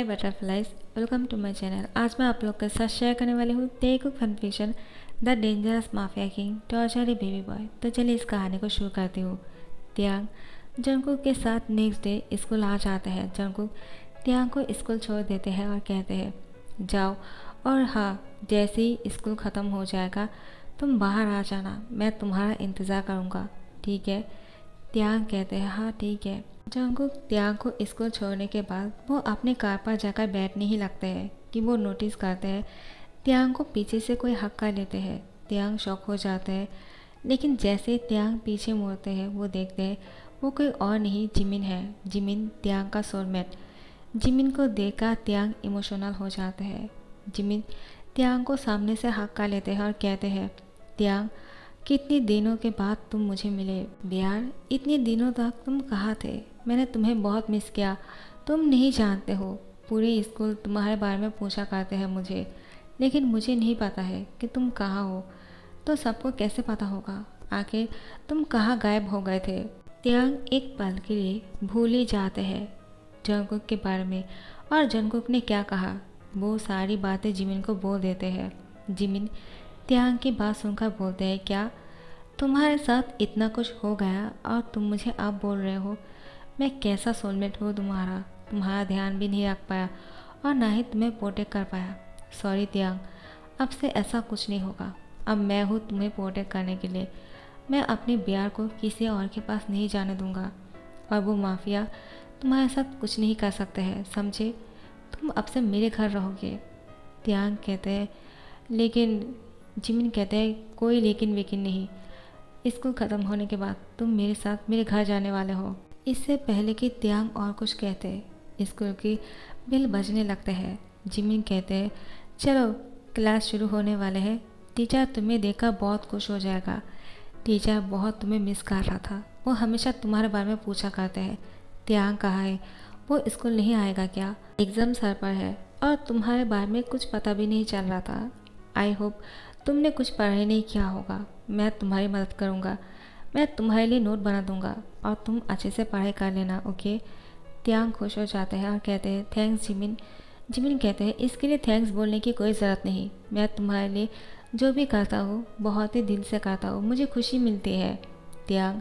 Hi butterflies, welcome to my channel. आज मैं आप लोग के साथ शेयर करने वाली हूँ तेकुक fanfiction the dangerous mafia king torture a baby boy. तो चलिए इस कहानी को शुरू करती हूँ। त्यांग जंगकुक के साथ नेक्स्ट डे स्कूल आ जाते हैं। जंगकुक त्यांग को स्कूल छोड़ देते हैं और कहते हैं जाओ, और हाँ, जैसे ही स्कूल ख़त्म हो जाएगा तुम बाहर आ जाना, मैं तुम्हारा इंतज़ार करूँगा, ठीक है। त्यांग कहते हैं हाँ ठीक है। जंगकुक त्यांग को स्कूल छोड़ने के बाद वो अपनी कार पर जाकर बैठने ही लगते हैं कि वो नोटिस करते हैं त्यांग को पीछे से कोई हक्का लेते हैं। त्यांग शॉक हो जाते हैं, लेकिन जैसे त्यांग पीछे मुड़ते हैं वो देखते हैं वो कोई और नहीं जिमिन है। जिमिन त्यांग का सोलमेट। जिमिन को देखकर त्यांग इमोशनल हो जाते हैं। जिमिन त्यांग को सामने से हक्का लेते हैं और कहते हैं त्यांग, कितने दिनों के बाद तुम मुझे मिले यार, इतने दिनों तक तुम कहाँ थे? मैंने तुम्हें बहुत मिस किया। तुम नहीं जानते हो, पूरे स्कूल तुम्हारे बारे में पूछा करते हैं मुझे, लेकिन मुझे नहीं पता है कि तुम कहाँ हो। तो सबको कैसे पता होगा आखिर तुम कहाँ गायब हो गए थे? त्यांग एक पल के लिए भूल ही जाते हैं जंगकुक के बारे में, और जंगकुक ने क्या कहा वो सारी बातें जिमिन को बोल देते हैं। जिमिन त्यांग की बात सुनकर बोलते हैं क्या तुम्हारे साथ इतना कुछ हो गया और तुम मुझे अब बोल रहे हो? मैं कैसा सोलमेट हूँ तुम्हारा? तुम्हारा ध्यान भी नहीं रख पाया और ना ही तुम्हें प्रोटेक्ट कर पाया। सॉरी त्यांग, अब से ऐसा कुछ नहीं होगा। अब मैं हूँ तुम्हें प्रोटेक्ट करने के लिए। मैं अपनी बियार को किसी और के पास नहीं जाने दूंगा, और वो माफिया तुम्हारे साथ कुछ नहीं कर सकते हैं, समझे? तुम अब से मेरे घर रहोगे। त्यांग कहते हैं लेकिन, जिमिन कहते हैं कोई लेकिन वेकिन नहीं, स्कूल ख़त्म होने के बाद तुम मेरे साथ मेरे घर जाने वाले हो। इससे पहले कि त्यांग और कुछ कहते स्कूल की बेल बजने लगते हैं। जिमिन कहते हैं चलो क्लास शुरू होने वाले हैं, टीचर तुम्हें देखकर बहुत खुश हो जाएगा। टीचर बहुत तुम्हें मिस कर रहा था, वो हमेशा तुम्हारे बारे में पूछा करते हैं। त्यांग कहाँ है? वो स्कूल नहीं आएगा क्या? एग्ज़ाम सर पर है और तुम्हारे बारे में कुछ पता भी नहीं चल रहा था। आई होप तुमने कुछ पढ़ाई नहीं किया होगा। मैं तुम्हारी मदद करूँगा, मैं तुम्हारे लिए नोट बना दूँगा और तुम अच्छे से पढ़ाई कर लेना, ओके। त्यांग खुश हो जाते हैं और कहते हैं थैंक्स जिमिन। जिमिन कहते हैं इसके लिए थैंक्स बोलने की कोई ज़रूरत नहीं, मैं तुम्हारे लिए जो भी करता हूँ बहुत ही दिल से करता हूँ, मुझे खुशी मिलती है। त्यांग,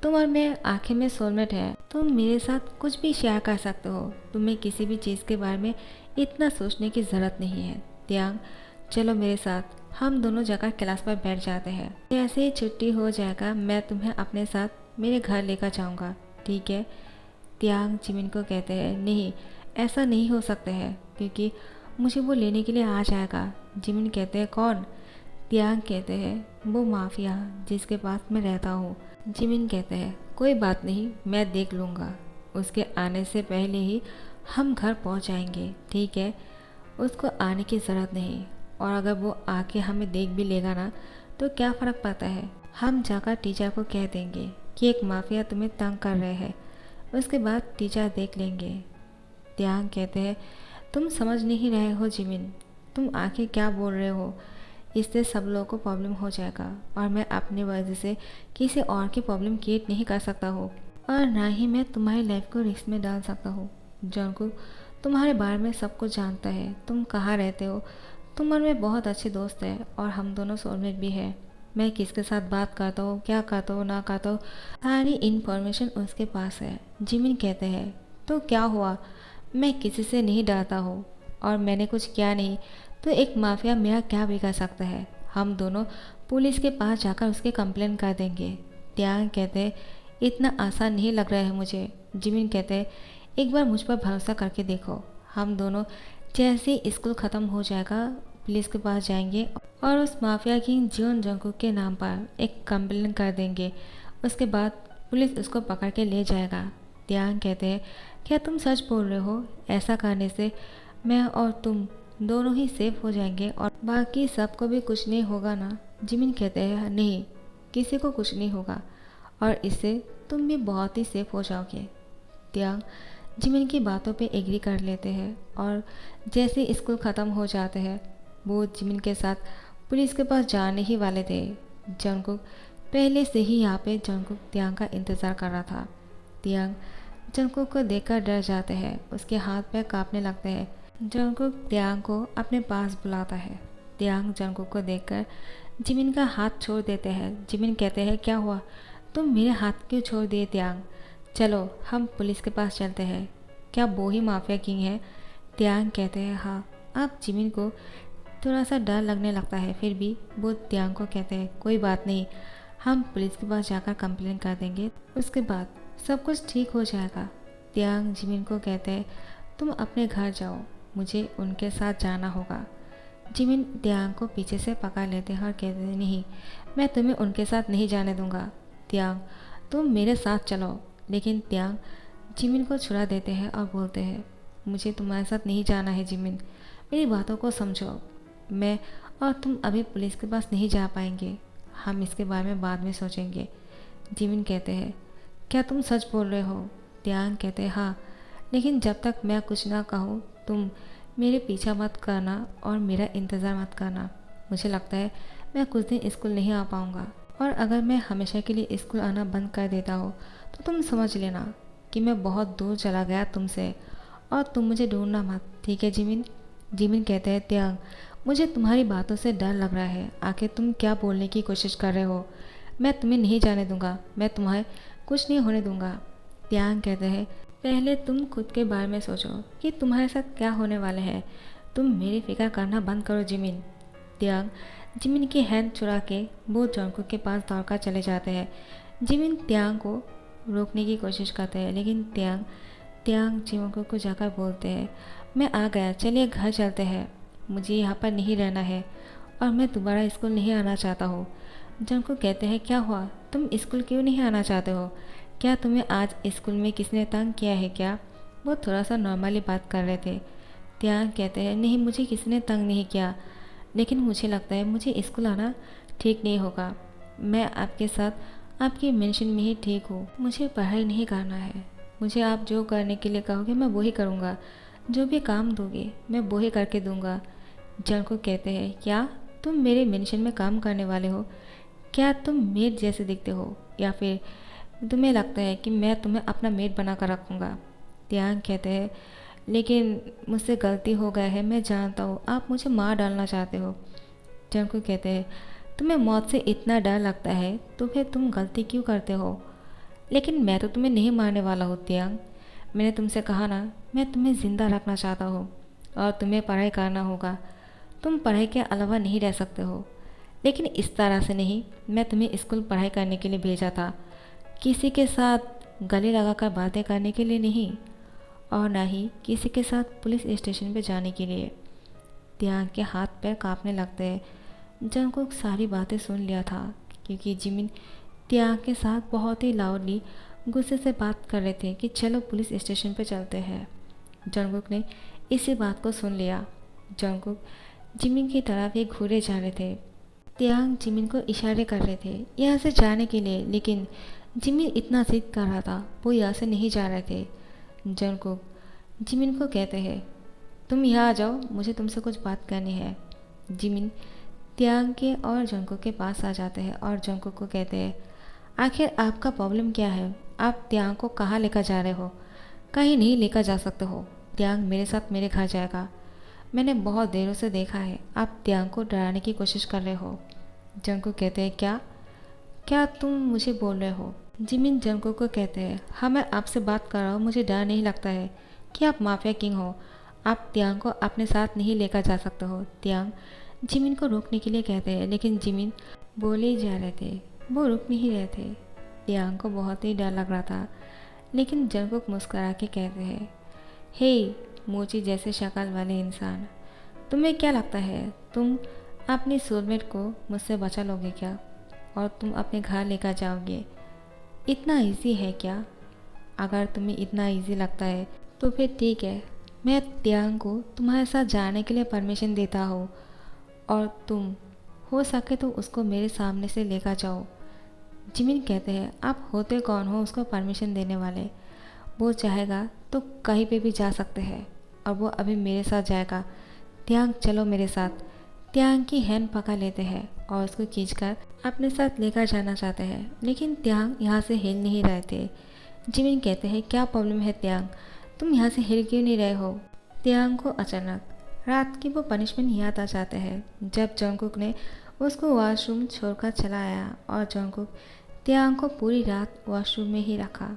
तुम और मैं आखिर में सोलमेट है, तुम मेरे साथ कुछ भी शेयर कर सकते हो, तुम्हें किसी भी चीज़ के बारे में इतना सोचने की ज़रूरत नहीं है। त्यांग, चलो मेरे साथ, हम दोनों जाकर क्लास पर बैठ जाते हैं। जैसे ही छुट्टी हो जाएगा मैं तुम्हें अपने साथ मेरे घर लेकर जाऊंगा, ठीक है। त्यांग जिमिन को कहते हैं नहीं, ऐसा नहीं हो सकता है क्योंकि मुझे वो लेने के लिए आ जाएगा। जिमिन कहते हैं कौन? त्यांग कहते हैं वो माफिया जिसके पास मैं रहता हूँ। जिमिन कहते हैं कोई बात नहीं, मैं देख लूँगा, उसके आने से पहले ही हम घर पहुँच जाएंगे, ठीक है। उसको आने की ज़रूरत नहीं, और अगर वो आके हमें देख भी लेगा ना तो क्या फ़र्क पड़ता है, हम जाकर टीचर को कह देंगे कि एक माफिया तुम्हें तंग कर रहे हैं, उसके बाद टीचर देख लेंगे। त्यांग कहते हैं तुम समझ नहीं रहे हो जिमिन, तुम आके क्या बोल रहे हो? इससे सब लोगों को प्रॉब्लम हो जाएगा और मैं अपनी वजह से किसी और की प्रॉब्लम क्रिएट नहीं कर सकता हूँ, और ना ही मैं तुम्हारी लाइफ को रिस्क में डाल सकता हूँ। जंगकुक तुम्हारे बारे में सब कुछ जानता है, तुम कहाँ रहते हो, तुम और मैं बहुत अच्छे दोस्त हैं और हम दोनों सोलमेट भी हैं। मैं किसके साथ बात करता हूँ, क्या करता हूँ, ना करता हूँ, सारी इन्फॉर्मेशन उसके पास है। जिमिन कहते हैं तो क्या हुआ, मैं किसी से नहीं डरता हूँ और मैंने कुछ किया नहीं, तो एक माफिया मेरा क्या बिगाड़ सकता है? हम दोनों पुलिस के पास जाकर उसके कंप्लेन कर देंगे। त्यांग कहते हैं इतना आसान नहीं लग रहा है मुझे। जिमिन कहते हैं एक बार मुझ पर भरोसा करके देखो, हम दोनों जैसे ही स्कूल ख़त्म हो जाएगा पुलिस के पास जाएंगे और उस माफिया किंग जियोन जंगकुक के नाम पर एक कंप्लेन कर देंगे, उसके बाद पुलिस उसको पकड़ के ले जाएगा। त्यांग कहते हैं क्या तुम सच बोल रहे हो? ऐसा करने से मैं और तुम दोनों ही सेफ हो जाएंगे और बाकी सबको भी कुछ नहीं होगा ना? जिमिन कहते हैं नहीं, किसी को कुछ नहीं होगा और इससे तुम भी बहुत ही सेफ हो जाओगे। त्यांग जिमिन की बातों पे एग्री कर लेते हैं और जैसे स्कूल ख़त्म हो जाते हैं वो जिमिन के साथ पुलिस के पास जाने ही वाले थे। जंगकुक पहले से ही यहाँ पे जंगकुक त्यांग का इंतज़ार कर रहा था। त्यांग जंगकुक को देखकर डर जाते हैं, उसके हाथ पैर कांपने लगते हैं। जंगकुक त्यांग को अपने पास बुलाता है। त्यांग जंगकुक को देखकर जिमिन का हाथ छोड़ देते हैं। जिमिन कहते हैं, क्या हुआ, तुम मेरे हाथ क्यों छोड़ दिए त्यांग? चलो हम पुलिस के पास चलते हैं। क्या वो ही माफिया किंग है? त्यांग कहते हैं, हाँ। अब जिमिन को थोड़ा सा डर लगने लगता है, फिर भी वो त्यांग को कहते हैं, कोई बात नहीं, हम पुलिस के पास जाकर कंप्लेन कर देंगे, उसके बाद सब कुछ ठीक हो जाएगा। त्यांग जिमिन को कहते हैं, तुम अपने घर जाओ, मुझे उनके साथ जाना होगा। जिमिन त्यांग को पीछे से पकड़ लेते हैं और कहते हैं, नहीं, मैं तुम्हें उनके साथ नहीं जाने दूंगा। त्यांग, तुम मेरे साथ चलो। लेकिन त्यांग जिमिन को छुड़ा देते हैं और बोलते हैं, मुझे तुम्हारे साथ नहीं जाना है जिमिन, मेरी बातों को समझो। मैं और तुम अभी पुलिस के पास नहीं जा पाएंगे, हम इसके बारे में बाद में सोचेंगे। जिमिन कहते हैं, क्या तुम सच बोल रहे हो? त्यांग कहते हैं, हाँ, लेकिन जब तक मैं कुछ ना कहूँ तुम मेरे पीछा मत करना और मेरा इंतज़ार मत करना। मुझे लगता है मैं कुछ दिन स्कूल नहीं आ पाऊँगा, और अगर मैं हमेशा के लिए स्कूल आना बंद कर देता हो तो तुम समझ लेना कि मैं बहुत दूर चला गया तुमसे, और तुम मुझे ढूंढना मत, ठीक है जिमिन? जिमिन कहते हैं, त्यांग, मुझे तुम्हारी बातों से डर लग रहा है, आखिर तुम क्या बोलने की कोशिश कर रहे हो? मैं तुम्हें नहीं जाने दूंगा, मैं तुम्हें कुछ नहीं होने दूंगा। त्यांग कहते हैं, पहले तुम खुद के बारे में सोचो कि तुम्हारे साथ क्या होने वाला है, तुम मेरी फिक्र करना बंद करो जिमिन। त्यांग जिमिन की हैंड चुरा के वो जंगकुक के पास दौड़कर चले जाते हैं। जिमिन त्यांग को रोकने की कोशिश करते हैं, लेकिन त्यांग जंगकुक को जाकर बोलते हैं, मैं आ गया, चलिए घर चलते हैं, मुझे यहाँ पर नहीं रहना है और मैं दोबारा स्कूल नहीं आना चाहता हूँ। जंगकुक कहते हैं, क्या हुआ, तुम स्कूल क्यों नहीं आना चाहते हो? क्या तुम्हें आज स्कूल में किसने तंग किया है क्या? वो थोड़ा सा नॉर्मली बात कर रहे थे। त्यांग कहते हैं, नहीं, मुझे किसी ने तंग नहीं किया, लेकिन मुझे लगता है मुझे स्कूल आना ठीक नहीं होगा। मैं आपके साथ आपकी मेंशन में ही ठीक हूँ, मुझे पढ़ाई नहीं करना है, मुझे आप जो करने के लिए कहोगे मैं वही करूँगा, जो भी काम दोगे मैं वही करके दूँगा। जंगकुक कहते हैं, क्या तुम मेरे मेंशन में काम करने वाले हो? क्या तुम मेड जैसे दिखते हो, या फिर तुम्हें लगता है कि मैं तुम्हें अपना मेड बना कर रखूँगा? त्यांग कहते हैं, लेकिन मुझसे गलती हो गया है, मैं जानता हूँ, आप मुझे मार डालना चाहते हो। जंगकुक कहते हैं, तुम्हें मौत से इतना डर लगता है तो फिर तुम गलती क्यों करते हो? लेकिन मैं तो तुम्हें नहीं मारने वाला हूँ त्यांग, मैंने तुमसे कहा ना, मैं तुम्हें ज़िंदा रखना चाहता हूँ और तुम्हें पढ़ाई करना होगा, तुम पढ़ाई के अलावा नहीं रह सकते हो। लेकिन इस तरह से नहीं, मैं तुम्हें स्कूल पढ़ाई करने के लिए भेजा था, किसी के साथ गले लगाकर बातें करने के लिए नहीं, और ना ही किसी के साथ पुलिस स्टेशन पर जाने के लिए। त्यांग के हाथ पैर कांपने लगते हैं। जंगकुक सारी बातें सुन लिया था, क्योंकि जिमिन त्यांग के साथ बहुत ही लाउडली गुस्से से बात कर रहे थे कि चलो पुलिस स्टेशन पर चलते हैं। जंगकुक ने इसी बात को सुन लिया। जंगकुक जिमिन की तरफ ही घूरे जा रहे थे। त्यांग जिमिन को इशारे कर रहे थे यहाँ से जाने के लिए, लेकिन जिमिन इतना जिद कर रहा था, वो यहाँ से नहीं जा रहे थे। जंगकुक जिमिन को कहते हैं, तुम यहाँ आ जाओ, मुझे तुमसे कुछ बात करनी है। जिमिन त्यांग के और जंगकुक के पास आ जाते हैं और जंगकुक को कहते हैं, आखिर आपका प्रॉब्लम क्या है? आप त्यांग को कहाँ लेकर जा रहे हो? कहीं नहीं लेकर जा सकते हो। त्यांग मेरे साथ मेरे घर जाएगा। मैंने बहुत देरों से देखा है आप त्यांग को डराने की कोशिश कर रहे हो। जंगकुक कहते हैं, क्या क्या तुम मुझे बोल रहे हो? जिमिन जंगकुक को कहते हैं, हाँ, मैं आपसे बात कर रहा हूँ, मुझे डर नहीं लगता है कि आप माफिया किंग हो, आप त्यांग को अपने साथ नहीं लेकर जा सकते हो। त्यांग जिमिन को रोकने के लिए कहते हैं, लेकिन जिमिन बोले ही जा रहे थे, वो रुक नहीं रहे थे। त्यांग को बहुत ही डर लग रहा था, लेकिन जंगकुक मुस्कुरा के कहते हैं, हे मोची जैसे शक्ल वाले इंसान, तुम्हें क्या लगता है तुम अपनी सोलमेट को मुझसे बचा लोगे क्या, और तुम अपने घर लेकर जाओगे? इतना इजी है क्या? अगर तुम्हें इतना इजी लगता है तो फिर ठीक है, मैं त्यांग को तुम्हारे साथ जाने के लिए परमिशन देता हूँ, और तुम हो सके तो उसको मेरे सामने से लेकर जाओ। जिमिन कहते हैं, आप होते कौन हो उसको परमिशन देने वाले? वो चाहेगा तो कहीं पे भी जा सकते हैं, और वो अभी मेरे साथ जाएगा। त्यांग चलो मेरे साथ। त्यांग की हैंड पकड़ लेते हैं और उसको खींचकर अपने साथ लेकर जाना चाहते हैं, लेकिन त्यांग यहाँ से हिल नहीं रहे थे। जिमिन कहते हैं क्या प्रॉब्लम है त्यांग, तुम यहाँ से हिल क्यों नहीं रहे हो। त्यांग को अचानक रात की वो पनिशमेंट याद आ जाते हैं जब जंगकुक ने उसको वॉशरूम छोड़कर चला आया और जंगकुक त्यांग को पूरी रात वॉशरूम में ही रखा।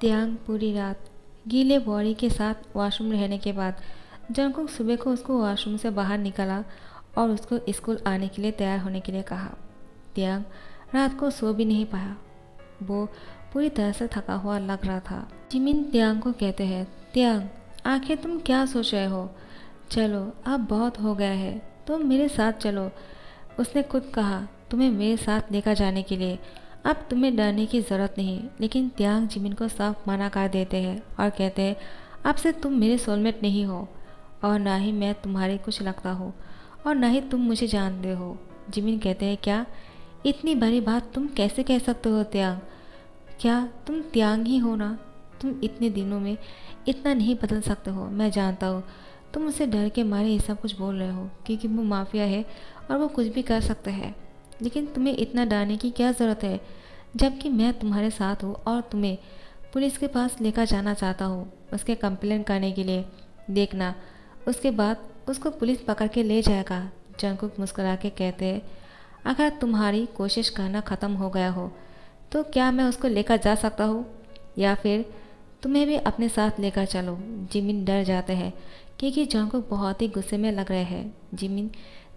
त्यांग पूरी रात गीले बॉडी के साथ वॉशरूम रहने के बाद जंगकुक सुबह को उसको वॉशरूम से बाहर निकाला और उसको स्कूल आने के लिए तैयार होने के लिए कहा। त्यांग रात को सो भी नहीं पाया, वो पूरी तरह से थका हुआ लग रहा था। जिमिन त्यांग को कहते हैं त्यांग आखिर तुम क्या सोच रहे हो, चलो अब बहुत हो गया है, तुम मेरे साथ चलो। उसने खुद कहा तुम्हें मेरे साथ लेकर जाने के लिए, अब तुम्हें डरने की ज़रूरत नहीं। लेकिन त्यांग जिमिन को साफ मना कर देते हैं और कहते हैं अब से तुम मेरे सोलमेट नहीं हो और ना ही मैं तुम्हारे कुछ लगता हूँ और ना ही तुम मुझे जानते हो। जिमिन कहते हैं क्या, इतनी बड़ी बात तुम कैसे कह सकते हो त्यांग, क्या तुम त्यांग ही हो ना, तुम इतने दिनों में इतना नहीं बदल सकते हो। मैं जानता हूँ तुम उसे डर के मारे ये सब कुछ बोल रहे हो क्योंकि वो माफिया है और वो कुछ भी कर सकते हैं, लेकिन तुम्हें इतना डरने की क्या ज़रूरत है जबकि मैं तुम्हारे साथ हूँ और तुम्हें पुलिस के पास लेकर जाना चाहता हूँ उसके कंप्लेंट करने के लिए। देखना उसके बाद उसको पुलिस पकड़ के ले जाएगा। जंगकुक मुस्कुरा के कहते हैं अगर तुम्हारी कोशिश करना ख़त्म हो गया हो तो क्या मैं उसको लेकर जा सकता हूँ या फिर तुम्हें भी अपने साथ लेकर चलो। जिमिन डर जाते हैं क्योंकि जंगकुक बहुत ही गुस्से में लग रहे हैं। जिमिन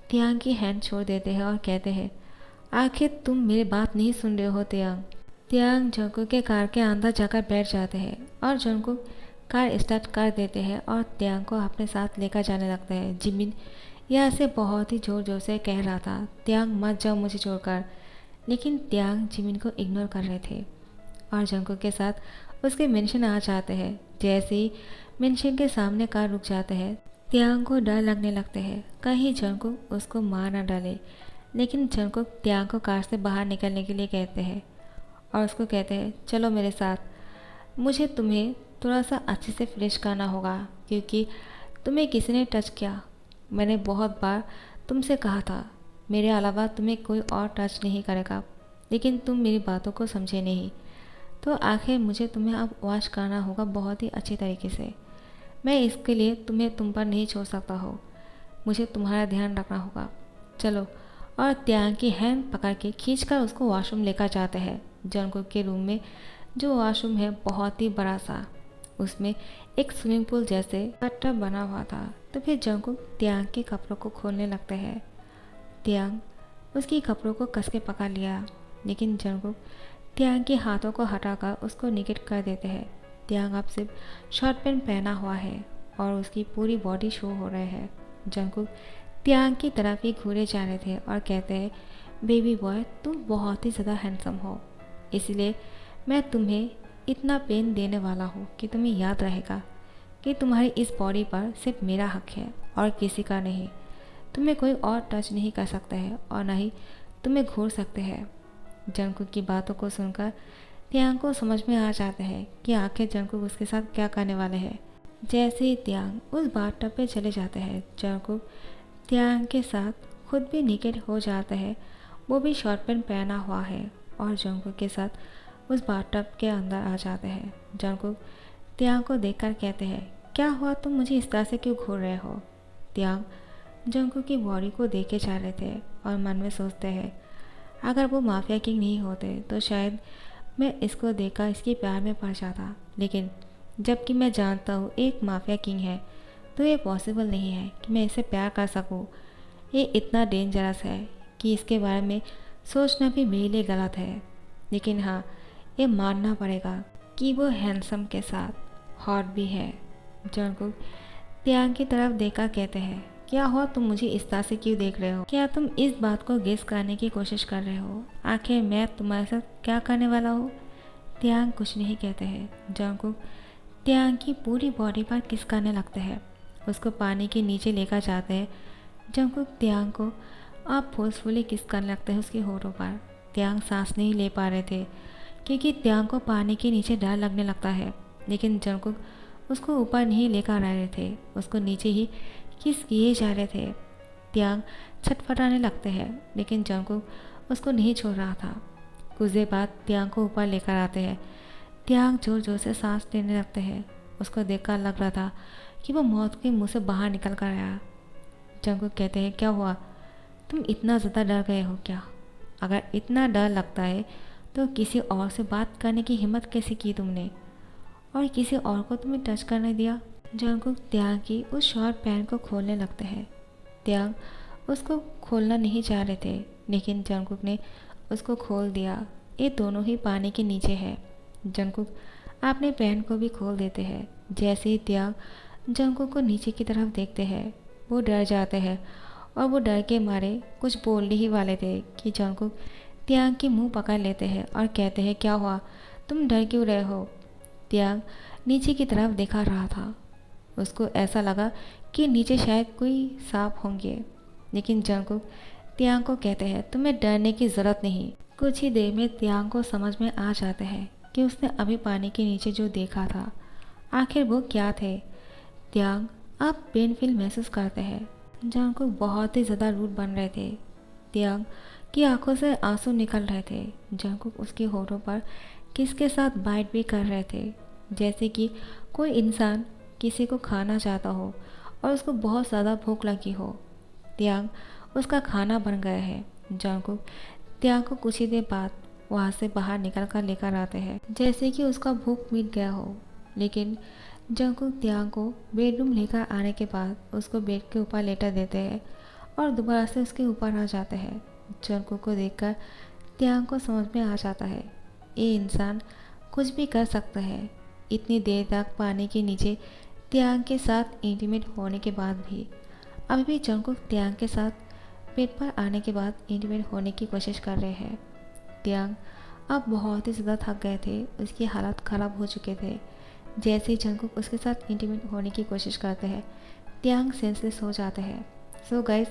त्यांग की हैंड छोड़ देते हैं और कहते हैं आखिर तुम मेरी बात नहीं सुन रहे हो त्यांग। त्यांग जंगकुक के कार के अंदर जाकर बैठ जाते हैं और जंगकुक कार स्टार्ट कर देते हैं और त्यांग को अपने साथ लेकर जाने लगते हैं। जिमिन यह से बहुत ही ज़ोर ज़ोर से कह रहा था त्यांग मत जाओ मुझे छोड़कर, लेकिन त्यांग जिमिन को इग्नोर कर रहे थे और जंगकुक के साथ उसके मेंशन आ जाते हैं। जैसे ही मेंशन के सामने कार रुक जाते हैं त्यांग को डर लगने लगते हैं कहीं जंगकुक उसको मार न डाले। लेकिन जंगकुक त्यांग को कार से बाहर निकलने के लिए कहते हैं और उसको कहते हैं चलो मेरे साथ, मुझे तुम्हें थोड़ा सा अच्छे से फ्रेश करना होगा क्योंकि तुम्हें किसी ने टच किया। मैंने बहुत बार तुमसे कहा था मेरे अलावा तुम्हें कोई और टच नहीं करेगा, लेकिन तुम मेरी बातों को समझे नहीं, तो आखिर मुझे तुम्हें अब वॉश करना होगा बहुत ही अच्छी तरीके से। मैं इसके लिए तुम्हें तुम पर नहीं छोड़ सकता हो, मुझे तुम्हारा ध्यान रखना होगा। चलो। और त्यांग की हैंड पकड़ के खींचकर उसको वॉशरूम लेकर जाते हैं। जंगकुक के रूम में जो वॉशरूम है बहुत ही बड़ा सा, उसमें एक स्विमिंग पूल जैसे टब बना हुआ था। तो फिर जंगकुक त्यांग के कपड़ों को खोलने लगते हैं। त्यांग उसकी कपड़ों को कस के पकड़ लिया, लेकिन जंगकुक त्यांग के हाथों को हटाकर उसको निगेट कर देते हैं। त्यांग अब सिर्फ शॉर्ट पैंट पहना हुआ है और उसकी पूरी बॉडी शो हो रही है। जंगकुक त्यांग की तरफ ही घूरे जा रहे थे और कहते हैं बेबी बॉय तुम बहुत ही ज़्यादा हैंडसम हो, इसलिए मैं तुम्हें इतना पेन देने वाला हूँ कि तुम्हें याद रहेगा कि तुम्हारी इस बॉडी पर सिर्फ मेरा हक है और किसी का नहीं। तुम्हें कोई और टच नहीं कर सकता है और ना ही तुम्हें घूर सकते हैं। जंगकुक की बातों को सुनकर त्यांग को समझ में आ जाता है कि आखिर जंगकुक उसके साथ क्या करने वाले हैं। जैसे ही त्यांग उस बाथटब पे चले जाते हैं, जंगकुक त्यांग के साथ खुद भी निकेट हो जाता है। वो भी शॉर्ट पैंट पहना हुआ है और जंगकुक के साथ उस बाथटब के अंदर आ जाते हैं। जंगकुक त्यांग को देखकर कहते हैं क्या हुआ, तुम मुझे इस तरह से क्यों घूर रहे हो। त्यांग जंगकुक की बॉडी को देखे जा रहे थे और मन में सोचते हैं अगर वो माफिया किंग नहीं होते तो शायद मैं इसको देखकर इसके प्यार में पड़ जाता, लेकिन जबकि मैं जानता हूँ एक माफिया किंग है तो ये पॉसिबल नहीं है कि मैं इसे प्यार कर सकूँ। ये इतना डेंजरस है कि इसके बारे में सोचना भी मेरे लिए गलत है, लेकिन हाँ ये मानना पड़ेगा कि वो हैंडसम के साथ हॉट भी है। जंगकुक त्यांग की तरफ देखकर कहते हैं क्या हुआ, तुम मुझे इस तरह से क्यों देख रहे हो, क्या तुम इस बात को गेस करने की कोशिश कर रहे हो आखिर मैं तुम्हारे साथ क्या करने वाला हूँ। त्यांग कुछ नहीं कहते हैं। जंगकुक त्यांग की पूरी बॉडी पर किस करने लगते हैं, उसको पानी के नीचे लेकर जाते हैं। जंगकुक त्यांग को आप फोर्सफुली किस करने लगते हैं उसके होठों पर। त्यांग सांस नहीं ले पा रहे थे क्योंकि त्यांग को पानी के नीचे डर लगने लगता है, लेकिन जंगकुक उसको ऊपर नहीं लेकर आ रहे थे, उसको नीचे ही किस किए जा रहे थे। त्यांग छटपटाने लगते हैं, लेकिन जंगकुक उसको नहीं छोड़ रहा था। कुछ देर बाद त्यांग को ऊपर लेकर आते हैं। त्याग जोर जोर से सांस लेने लगते हैं। उसको देखकर लग रहा था कि वो मौत के मुंह से बाहर निकल कर आया। जंगकुक कहते हैं, क्या हुआ, तुम इतना ज़्यादा डर गए हो क्या? अगर इतना डर लगता है तो किसी और से बात करने की हिम्मत कैसे की तुमने, और किसी और को तुम्हें टच करने दिया? जंगकुक त्याग की उस शॉर्ट पैंट को खोलने लगते हैं। त्याग उसको खोलना नहीं चाह रहे थे, लेकिन जंगकुक ने उसको खोल दिया। ये दोनों ही पानी के नीचे है। जंगकुक अपने पैंट को भी खोल देते हैं। जैसे ही त्याग जंगकुक को नीचे की तरफ देखते हैं, वो डर जाते हैं और वो डर के मारे कुछ बोलने ही वाले थे कि जंगकुक त्याग के मुंह पकड़ लेते हैं और कहते हैं, क्या हुआ, तुम डर क्यों रहे हो? त्याग नीचे की तरफ देखा रहा था। उसको ऐसा लगा कि नीचे शायद कोई सांप होंगे, लेकिन जंगकुक त्याग को कहते हैं, तुम्हें डरने की ज़रूरत नहीं। कुछ ही देर में त्याग को समझ में आ जाते हैं कि उसने अभी पानी के नीचे जो देखा था आखिर वो क्या थे। त्याग अब पेन फील महसूस करते हैं। जंगकुक बहुत ही ज़्यादा रूड बन रहे थे। त्याग की आंखों से आंसू निकल रहे थे। जंगकुक उसके होठों पर किसके साथ बाइट भी कर रहे थे, जैसे कि कोई इंसान किसी को खाना चाहता हो और उसको बहुत ज़्यादा भूख लगी हो। त्याग उसका खाना बन गया है। जंगकुक त्याग को कुछ ही देर बाद वहाँ से बाहर निकल कर लेकर आते हैं, जैसे कि उसका भूख मिट गया हो। लेकिन जंगकुक त्याग को बेडरूम लेकर आने के बाद उसको बेड के ऊपर लेटा देते हैं और दोबारा से उसके ऊपर आ जाते हैं। जंगकुक को देखकर त्याग को समझ में आ जाता है, ये इंसान कुछ भी कर सकता है। इतनी देर तक पानी के नीचे त्याग के साथ इंटीमेट होने के बाद भी अभी भी जंगकुक त्याग के साथ बेड पर आने के बाद इंटीमेट होने की कोशिश कर रहे हैं। त्याग अब बहुत ही ज़्यादा थक गए थे, उसकी हालत ख़राब हो चुके थे। जैसे ही जंगकुक उसके साथ इंटीमेट होने की कोशिश करते हैं, त्याग सेंसलेस हो जाते हैं। सो गाइस,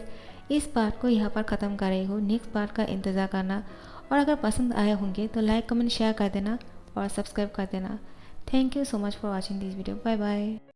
इस पार्ट को यहाँ पर ख़त्म कर रही हूँ। नेक्स्ट पार्ट का इंतज़ार करना, और अगर पसंद आए होंगे तो लाइक कमेंट शेयर कर देना और सब्सक्राइब कर देना। Thank you so much for watching this video. Bye bye.